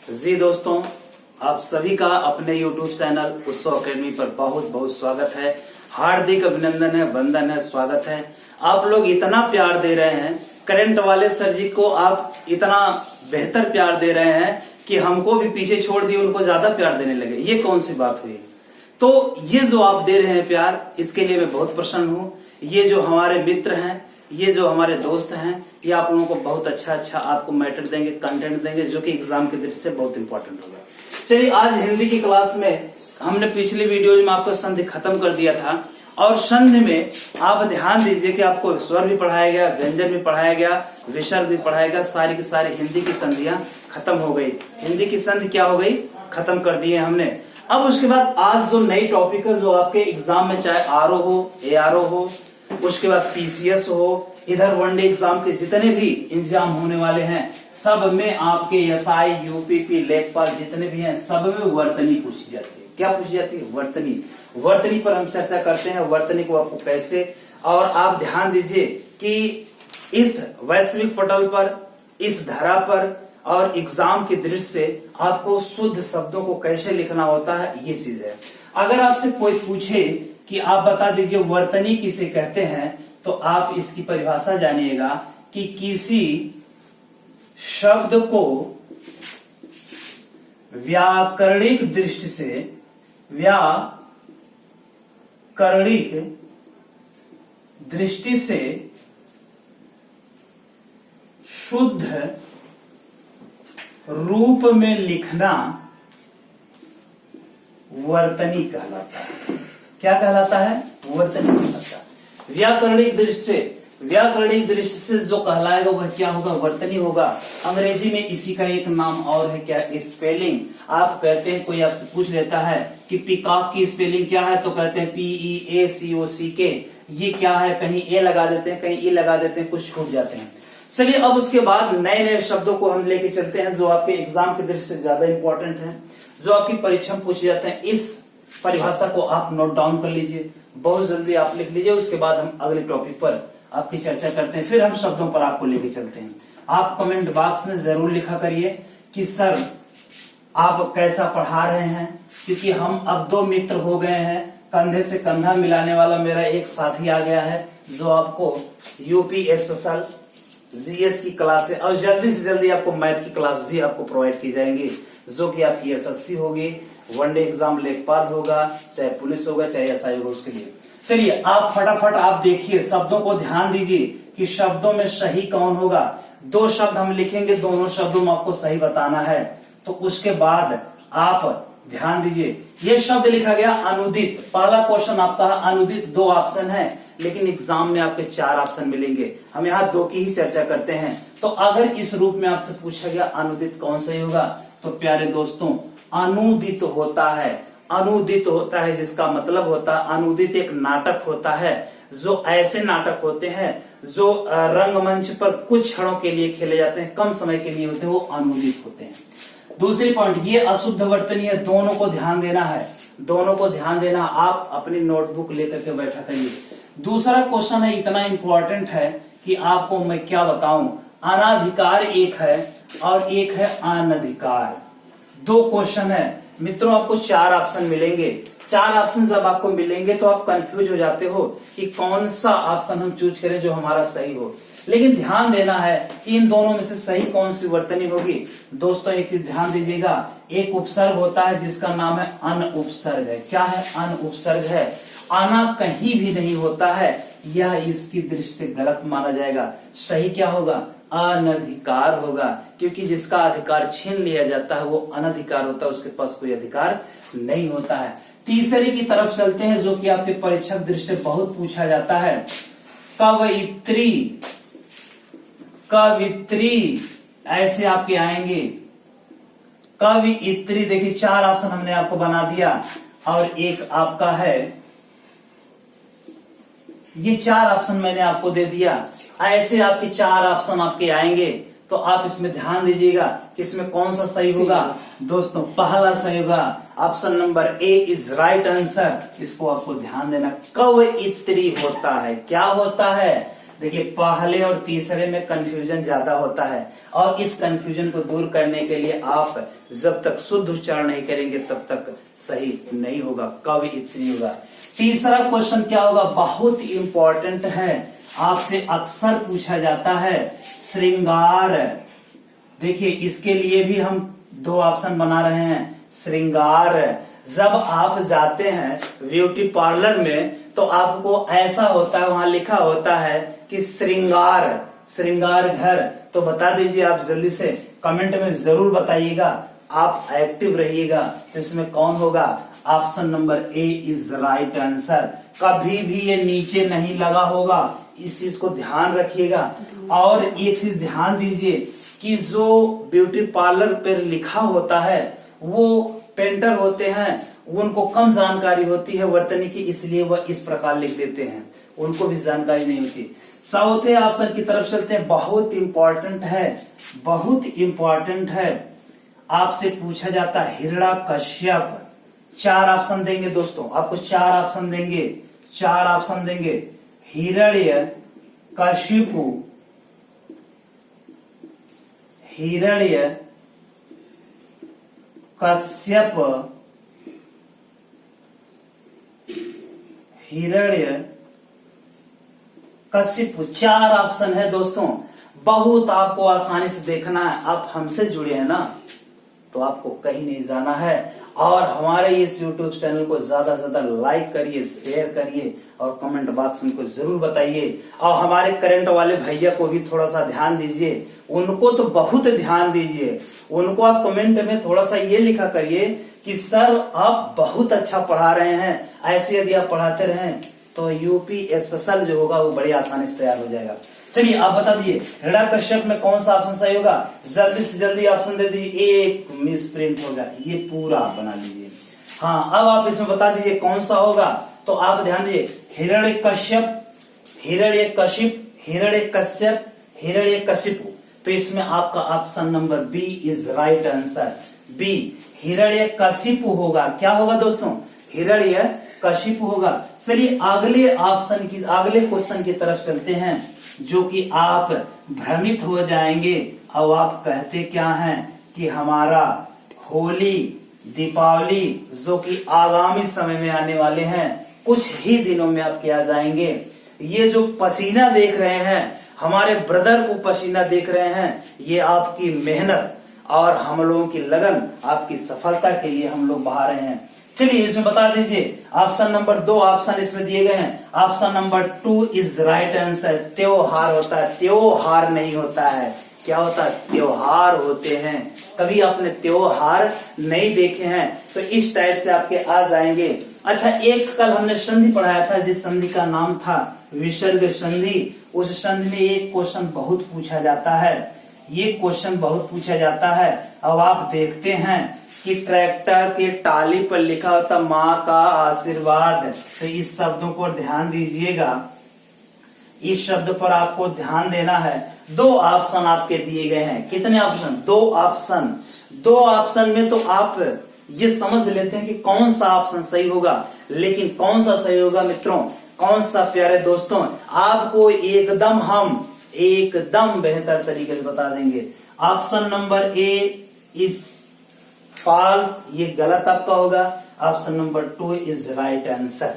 जी दोस्तों, आप सभी का अपने YouTube चैनल उत्सव अकेडमी पर बहुत बहुत स्वागत है। हार्दिक अभिनंदन है, वंदन है, स्वागत है। आप लोग इतना प्यार दे रहे हैं, करंट वाले सर जी को आप इतना बेहतर प्यार दे रहे हैं कि हमको भी पीछे छोड़ दिए, उनको ज्यादा प्यार देने लगे। ये कौन सी बात हुई? तो ये जो आप दे रहे हैं प्यार, इसके लिए मैं बहुत प्रसन्न हूँ। ये जो हमारे मित्र हैं, ये जो हमारे दोस्त हैं, ये आप लोगों को बहुत अच्छा आपको मैटर देंगे, कंटेंट देंगे, जो कि एग्जाम की दृष्टि से बहुत इंपॉर्टेंट होगा। चलिए, आज हिंदी की क्लास में हमने पिछली वीडियो में आपको संधि खत्म कर दिया था, और संधि में आप ध्यान दीजिए कि आपको स्वर भी पढ़ाया गया, व्यंजन भी पढ़ाया गया, विसर्ग भी पढ़ाया गया। सारी की सारी हिंदी की संधियां खत्म हो गई। हिंदी की संधि क्या हो गई? खत्म कर दिए हमने। अब उसके बाद आज जो नई टॉपिक है, जो आपके एग्जाम में चाहे आरओ हो, एआरओ हो, उसके बाद पीसीएस हो, इधर वनडे एग्जाम के जितने भी एग्जाम होने वाले हैं, सब में आपके एसआई, यूपीपी, लेखपाल जितने भी हैं, सब में वर्तनी पूछी जाती है। क्या पूछी जाती है? वर्तनी। वर्तनी पर हम चर्चा करते हैं। वर्तनी को आपको कैसे, और आप ध्यान दीजिए कि इस वैश्विक पटल पर, इस धरा पर और एग्जाम की दृष्टि से आपको शुद्ध शब्दों को कैसे लिखना होता है, ये चीज है। अगर आपसे कोई पूछे कि आप बता दीजिए वर्तनी किसे कहते हैं, तो आप इसकी परिभाषा जानिएगा कि किसी शब्द को व्याकरणिक दृष्टि से, व्याकरणिक दृष्टि से शुद्ध रूप में लिखना वर्तनी कहलाता है। क्या कहलाता है? वर्तनी कहलाता है। व्याकरणिक दृष्टि से जो कहलाएगा वह क्या होगा? वर्तनी होगा। अंग्रेजी में इसी का एक नाम और है, क्या? स्पेलिंग। आप कहते हैं, कोई आपसे पूछ लेता है कि पीकॉक की स्पेलिंग क्या है, तो कहते हैं PEACOCK। ये क्या है? कहीं ए लगा देते हैं, कहीं ई लगा देते हैं, कुछ छूट जाते हैं। चलिए, अब उसके बाद नए नए शब्दों को हम लेके चलते हैं, जो आपके एग्जाम की दृष्टि से ज्यादा इंपॉर्टेंट है, जो आपकी परीक्षा में पूछे जाते हैं। इस परिभाषा को आप नोट डाउन कर लीजिए, बहुत जल्दी आप लिख लीजिए। उसके बाद हम अगले टॉपिक पर आपकी चर्चा करते हैं, फिर हम शब्दों पर आपको लेके चलते हैं। आप कमेंट बॉक्स में जरूर लिखा करिए कि सर आप कैसा पढ़ा रहे हैं, क्योंकि हम अब 2 मित्र हो गए हैं। कंधे से कंधा मिलाने वाला मेरा एक साथी आ गया है, जो आपको यूपी स्पेशल जीएस की क्लास है, और जल्दी से जल्दी आपको मैथ की क्लास भी आपको प्रोवाइड की जाएंगी, जो कि आपकी एसएससी होगी, वनडे एग्जाम लेखपाल होगा, चाहे पुलिस होगा, चाहे एसआई होगा, उसके लिए। चलिए, आप फटाफट आप देखिए, शब्दों को ध्यान दीजिए कि शब्दों में सही कौन होगा। 2 शब्द हम लिखेंगे, दोनों शब्दों में आपको सही बताना है। तो उसके बाद आप ध्यान दीजिए, ये शब्द लिखा गया अनुदित। पहला क्वेश्चन आपका है अनुदित। 2 ऑप्शन है, लेकिन एग्जाम में आपके 4 ऑप्शन मिलेंगे। हम यहाँ 2 की ही चर्चा करते हैं। तो अगर इस रूप में आपसे पूछा गया अनुदित कौन सही होगा, तो प्यारे दोस्तों, अनुदित होता है। अनुदित होता है, जिसका मतलब होता है, अनुदित एक नाटक होता है, जो ऐसे नाटक होते हैं जो रंगमंच पर कुछ क्षणों के लिए खेले जाते हैं, कम समय के लिए होते हैं, वो अनुदित होते हैं। दूसरी पॉइंट, ये अशुद्ध वर्तनी है। दोनों को ध्यान देना है, दोनों को ध्यान देना। आप अपनी नोटबुक लेकर के बैठा करिए। दूसरा क्वेश्चन है, इतना इंपॉर्टेंट है कि आपको मैं क्या बताऊं। अनाधिकार एक है और एक है अनधिकार। 2 क्वेश्चन है मित्रों, आपको 4 ऑप्शन मिलेंगे। 4 ऑप्शन जब आपको मिलेंगे तो आप कंफ्यूज हो जाते हो कि कौन सा ऑप्शन हम चूज करें जो हमारा सही हो। लेकिन ध्यान देना है कि इन दोनों में से सही कौन सी वर्तनी होगी। दोस्तों, एक चीज ध्यान दीजिएगा, एक उपसर्ग होता है जिसका नाम है अन उपसर्ग है। क्या है? अन उपसर्ग है। आना कहीं भी नहीं होता है, यह इसकी दृष्टि से गलत माना जाएगा। सही क्या होगा? अनधिकार होगा, क्योंकि जिसका अधिकार छीन लिया जाता है वो अनधिकार होता है, उसके पास कोई अधिकार नहीं होता है। तीसरे की तरफ चलते हैं, जो कि आपके परीक्षक दृष्टि से बहुत पूछा जाता है। कवयित्री, कवित्री ऐसे आपके आएंगे। कवियित्री, देखिए 4 ऑप्शन हमने आपको बना दिया, और एक आपका है, ये 4 ऑप्शन मैंने आपको दे दिया। ऐसे आपके 4 ऑप्शन आपके आएंगे, तो आप इसमें ध्यान दीजिएगा कि इसमें कौन सा सही होगा। दोस्तों, पहला सही होगा, option number A is right answer. इसको आपको ध्यान देना। कवयित्री होता है। क्या होता है? देखिए पहले और तीसरे में कंफ्यूजन ज्यादा होता है, और इस कंफ्यूजन को दूर करने के लिए आप जब तक शुद्ध उच्चारण नहीं करेंगे तब तक सही नहीं होगा, कवि इतनी होगा। तीसरा क्वेश्चन क्या होगा, बहुत इंपॉर्टेंट है, आपसे अक्सर पूछा जाता है, श्रृंगार। देखिए इसके लिए भी हम दो ऑप्शन बना रहे हैं। श्रृंगार, जब आप जाते हैं ब्यूटी पार्लर में तो आपको ऐसा होता है, वहां लिखा होता है कि श्रृंगार, श्रृंगार घर। तो बता दीजिए आप जल्दी से, कमेंट में जरूर बताइएगा, आप एक्टिव रहिएगा। तो इसमें कौन होगा, option number A is right answer. कभी भी ये नीचे नहीं लगा होगा, इस चीज को ध्यान रखिएगा। और एक चीज ध्यान दीजिए कि जो ब्यूटी पार्लर पर लिखा होता है वो पेंटर होते हैं, उनको कम जानकारी होती है वर्तनी की, इसलिए वह इस प्रकार लिख देते हैं, उनको भी जानकारी नहीं होती। चौथे ऑप्शन की तरफ चलते हैं, बहुत इंपॉर्टेंट है, बहुत इंपॉर्टेंट है, आपसे पूछा जाता है हिरण्यकश्यप। चार ऑप्शन देंगे दोस्तों, आपको चार ऑप्शन देंगे, चार ऑप्शन देंगे। हिरण्यकशिपु, हिरण्य कश्यप, हिरण्य कश्यप, चार ऑप्शन है दोस्तों। बहुत आपको आसानी से देखना है, आप हमसे जुड़े हैं ना, तो आपको कहीं नहीं जाना है। और हमारे इस YouTube चैनल को ज्यादा से ज्यादा लाइक करिए, शेयर करिए, और कमेंट बॉक्स में उनको जरूर बताइए। और हमारे करंट वाले भैया को भी थोड़ा सा ध्यान दीजिए, उनको तो बहुत ध्यान दीजिए। उनको आप कमेंट में थोड़ा सा ये लिखा करिए कि सर आप बहुत अच्छा पढ़ा रहे हैं, ऐसे यदि आप पढ़ाते रहें तो यूपी स्पेशल जो होगा वो बड़ी आसानी से तैयार हो जाएगा। चलिए आप बता दिए हिरण्यकश्यप में कौन सा ऑप्शन सही होगा, जल्दी से जल्दी ऑप्शन दे दीजिए। एक मिस प्रिंट होगा, ये पूरा आप बना लीजिए। हाँ, अब आप इसमें बता दीजिए कौन सा होगा। तो आप ध्यान दीजिए, हिरण्यकश्यप, हिरण्यकशिप, हिरण्यकश्यप, हिरण्यकशिपु। तो इसमें आपका option number B is right answer. B Hiranyakashipu होगा। क्या होगा दोस्तों, हिरण्यकशिपु होगा। चलिए अगले ऑप्शन की, अगले क्वेश्चन की तरफ चलते हैं, जो कि आप भ्रमित हो जाएंगे। अब आप कहते क्या हैं कि हमारा होली, दीपावली जो कि आगामी समय में आने वाले हैं, कुछ ही दिनों में आपके आ जाएंगे। ये जो पसीना देख रहे हैं, हमारे ब्रदर को पसीना देख रहे हैं, ये आपकी मेहनत और हम लोगों की लगन, आपकी सफलता के लिए हम लोग बहा रहे हैं। चलिए इसमें बता दीजिए, ऑप्शन नंबर 2 ऑप्शन इसमें दिए गए हैं। Option number 2 is right answer. त्योहार होता है, त्योहार नहीं होता है। क्या होता है, त्योहार होते हैं। कभी आपने त्योहार नहीं देखे हैं तो इस टाइप से आपके आ जाएंगे। अच्छा, एक कल हमने संधि पढ़ाया था, जिस संधि का नाम था विसर्ग संधि। उस संधि में एक क्वेश्चन बहुत पूछा जाता है, ये क्वेश्चन बहुत पूछा जाता है। अब आप देखते हैं कि ट्रैक्टर के टाली पर लिखा होता माँ का आशीर्वाद। तो इस शब्दों पर ध्यान दीजिएगा, इस शब्द पर आपको ध्यान देना है। 2 ऑप्शन आपके दिए गए हैं। कितने ऑप्शन, 2 ऑप्शन। 2 ऑप्शन में तो आप ये समझ लेते हैं कि कौन सा ऑप्शन सही होगा, लेकिन कौन सा सही होगा मित्रों, कौन सा प्यारे दोस्तों, आपको एकदम हम एकदम बेहतर तरीके से बता देंगे। Option number A is false, ये गलत आपका होगा। Option number 2 is right answer.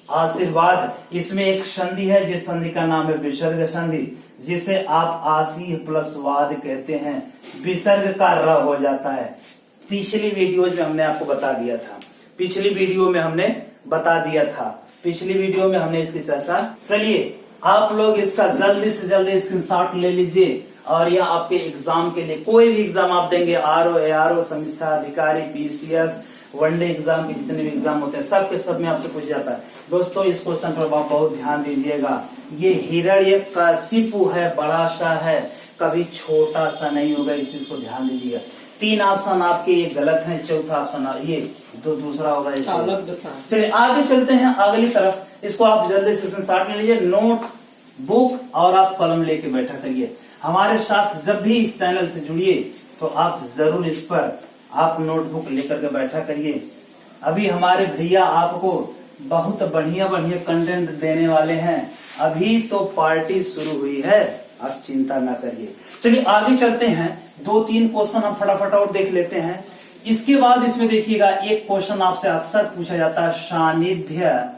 आशीर्वाद, इसमें एक संधि है, जिस संधि का नाम है विसर्ग संधि, जिसे आप आशी प्लस वाद कहते हैं। विसर्ग का र हो जाता है। पिछली वीडियो में हमने आपको बता दिया था, पिछली वीडियो में हमने बता दिया था, पिछली वीडियो में हमने इसकी चर्चा। चलिए आप लोग इसका जल्दी से जल्दी स्क्रीनशॉट ले लीजिए, और यह आपके एग्जाम के लिए, कोई भी एग्जाम आप देंगे, आरओ, एआरओ, समीक्षा अधिकारी, पीसीएस, वनडे एग्जाम के जितने भी एग्जाम होते हैं, सब के सब में आपसे पूछ जाता है। दोस्तों इस क्वेश्चन पर आप बहुत ध्यान दीजिएगा। ये हिरण्यकशिपु है, बड़ा सा है, कभी छोटा सा नहीं होगा, इस चीज को ध्यान दीजिएगा। 3 ऑप्शन आपके ये गलत हैं, चौथा ऑप्शन ये दूसरा होगा। चलिए आगे चलते हैं अगली तरफ। इसको आप जल्दी से स्क्रीनशॉट ले लीजिए, नोट बुक और आप कलम लेके बैठा करिए। हमारे साथ जब भी इस चैनल से जुड़िए तो आप जरूर इस पर आप नोटबुक लेकर के बैठा करिए। अभी हमारे भैया आपको बहुत बढ़िया बढ़िया कंटेंट देने वाले हैं। अभी तो पार्टी शुरू हुई है, आप चिंता ना करिए। चलिए आगे चलते हैं, 2-3 क्वेश्चन हम फटाफट और देख लेते हैं। इसके बाद इसमें देखिएगा एक क्वेश्चन आपसे अक्सर पूछा जाता है सानिध्य,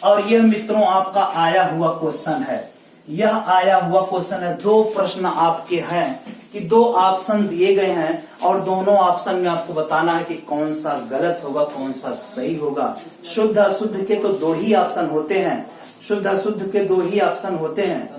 और यह मित्रों आपका आया हुआ क्वेश्चन है। यह आया हुआ क्वेश्चन है, 2 प्रश्न आपके हैं कि 2 ऑप्शन दिए गए हैं और दोनों ऑप्शन में आपको बताना है कि कौन सा गलत होगा कौन सा सही होगा। शुद्ध अशुद्ध के तो 2 ही ऑप्शन होते हैं, शुद्ध अशुद्ध के 2 ही ऑप्शन होते हैं,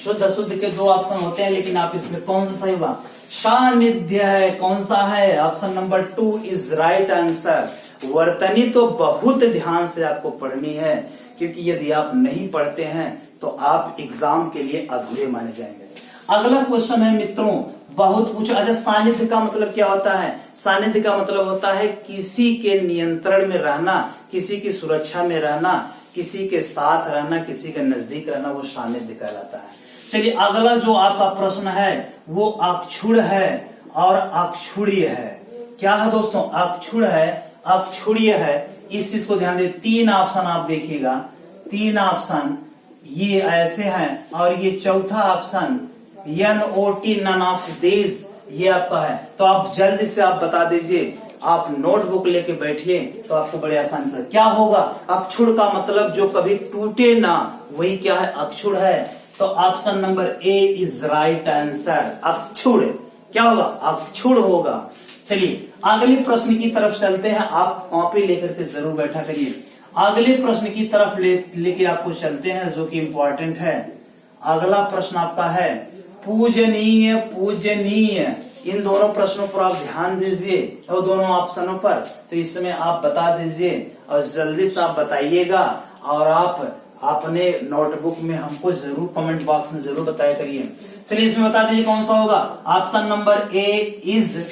शुद्ध अशुद्ध के 2 ऑप्शन होते हैं, लेकिन आप इसमें कौन सा सही होगा? सानिध्य है। कौन सा है? Option number 2 is right answer. वर्तनी तो बहुत ध्यान से आपको पढ़नी है, क्योंकि यदि आप नहीं पढ़ते हैं तो आप एग्जाम के लिए अधूरे माने जाएंगे। अगला क्वेश्चन है मित्रों, बहुत कुछ। अच्छा, सानिध्य का मतलब क्या होता है? सानिध्य का मतलब होता है किसी के नियंत्रण में रहना, किसी की सुरक्षा में रहना, किसी के साथ रहना, किसी के नजदीक रहना, वो सानिध्य कहलाता है। चलिए अगला जो आपका प्रश्न है वो अक्षुण है और अक्षुणीय है। क्या है दोस्तों? अक्षुण है, अक्षुणीय है। इस चीज को ध्यान दे, 3 ऑप्शन आप देखिएगा, 3 ऑप्शन ये ऐसे हैं, और ये चौथा option NOT none of these ये आपका है। तो आप जल्दी से आप बता दीजिए, आप नोटबुक लेके बैठिए तो आपको बड़े आसानी से क्या होगा। अक्षुण का मतलब जो कभी टूटे ना, वही क्या है? अक्षुण है। तो option number A is right answer. अक्षुण क्या होगा? अक्षुण होगा। चलिए अगले प्रश्न की तरफ चलते हैं, आप कॉपी लेकर के जरूर बैठा करिए। अगले प्रश्न की तरफ लेके आपको चलते हैं जो कि इंपॉर्टेंट है। अगला प्रश्न आपका है पूजनीय, पूजनीय। इन दोनों प्रश्नों पर आप ध्यान दीजिए और दोनों ऑप्शनों पर, तो इसमें आप बता दीजिए और जल्दी से आप बताइएगा, और आप अपने नोटबुक में हमको जरूर कमेंट बॉक्स में जरूर बताया करिए। चलिए इसमें बता दीजिए कौन सा होगा। ऑप्शन नंबर ए इज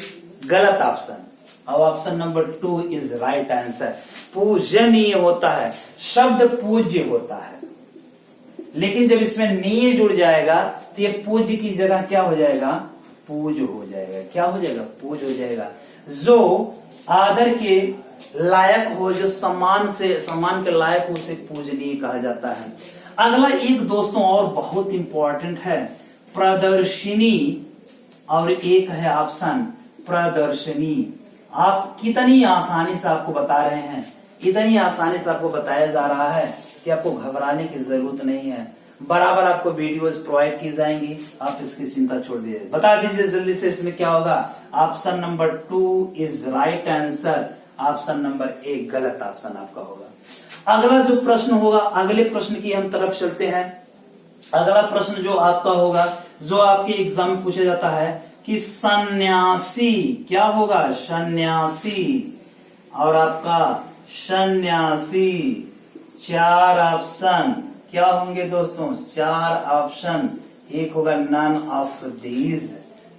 गलत ऑप्शन और option number 2 is right answer. पूजनीय होता है, शब्द पूज्य होता है, लेकिन जब इसमें नीय जुड़ जाएगा तो ये पूज्य की जगह क्या हो जाएगा? पूज हो जाएगा। क्या हो जाएगा? पूज हो जाएगा। जो आदर के लायक हो, जो सम्मान के लायक हो, उसे पूजनीय कहा जाता है। अगला एक दोस्तों और बहुत इंपॉर्टेंट है, प्रदर्शिनी, और एक है ऑप्शन प्रदर्शनी। आप कितनी आसानी से आपको बता रहे हैं, इतनी आसानी से आपको बताया जा रहा है कि आपको घबराने की जरूरत नहीं है। बराबर आपको वीडियोस प्रोवाइड की जाएंगी, आप इसकी चिंता छोड़ दीजिए। बता दीजिए जल्दी से इसमें क्या होगा। Option number 2 is right answer, option number 1 गलत ऑप्शन आपका होगा। अगला जो प्रश्न होगा, अगले प्रश्न की हम तरफ चलते हैं। अगला प्रश्न जो आपका होगा, जो आपके एग्जाम में पूछा जाता है कि सन्यासी क्या होगा? सन्यासी, और आपका सन्यासी 4 ऑप्शन क्या होंगे दोस्तों? 4 ऑप्शन। एक होगा नन ऑफ दीज।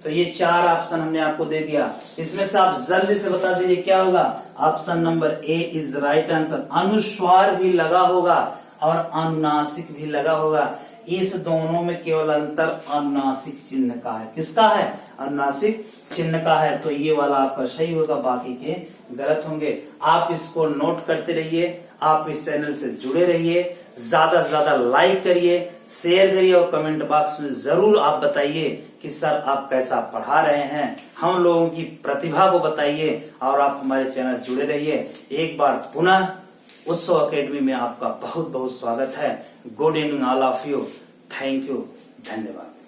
तो ये 4 ऑप्शन हमने आपको दे दिया, इसमें से आप जल्दी से बता दीजिए क्या होगा। Option number A is right answer. अनुस्वार भी लगा होगा और अनुनासिक भी लगा होगा। इस दोनों में केवल अंतर अनुनासिक चिन्ह का है। किसका है? अनुनासिक चिन्ह का है। तो ये वाला आपका सही होगा, बाकी के गलत होंगे। आप इसको नोट करते रहिए, आप इस चैनल से जुड़े रहिए, ज्यादा से ज्यादा लाइक करिए, शेयर करिए और कमेंट बॉक्स में जरूर आप बताइए कि सर आप कैसा पढ़ा रहे हैं। हम लोगों की प्रतिभा को बताइए और आप हमारे चैनल जुड़े रहिए। एक बार पुनः उत्सव अकेडमी में आपका बहुत बहुत स्वागत है। Good evening all of you. Thank you, धन्यवाद।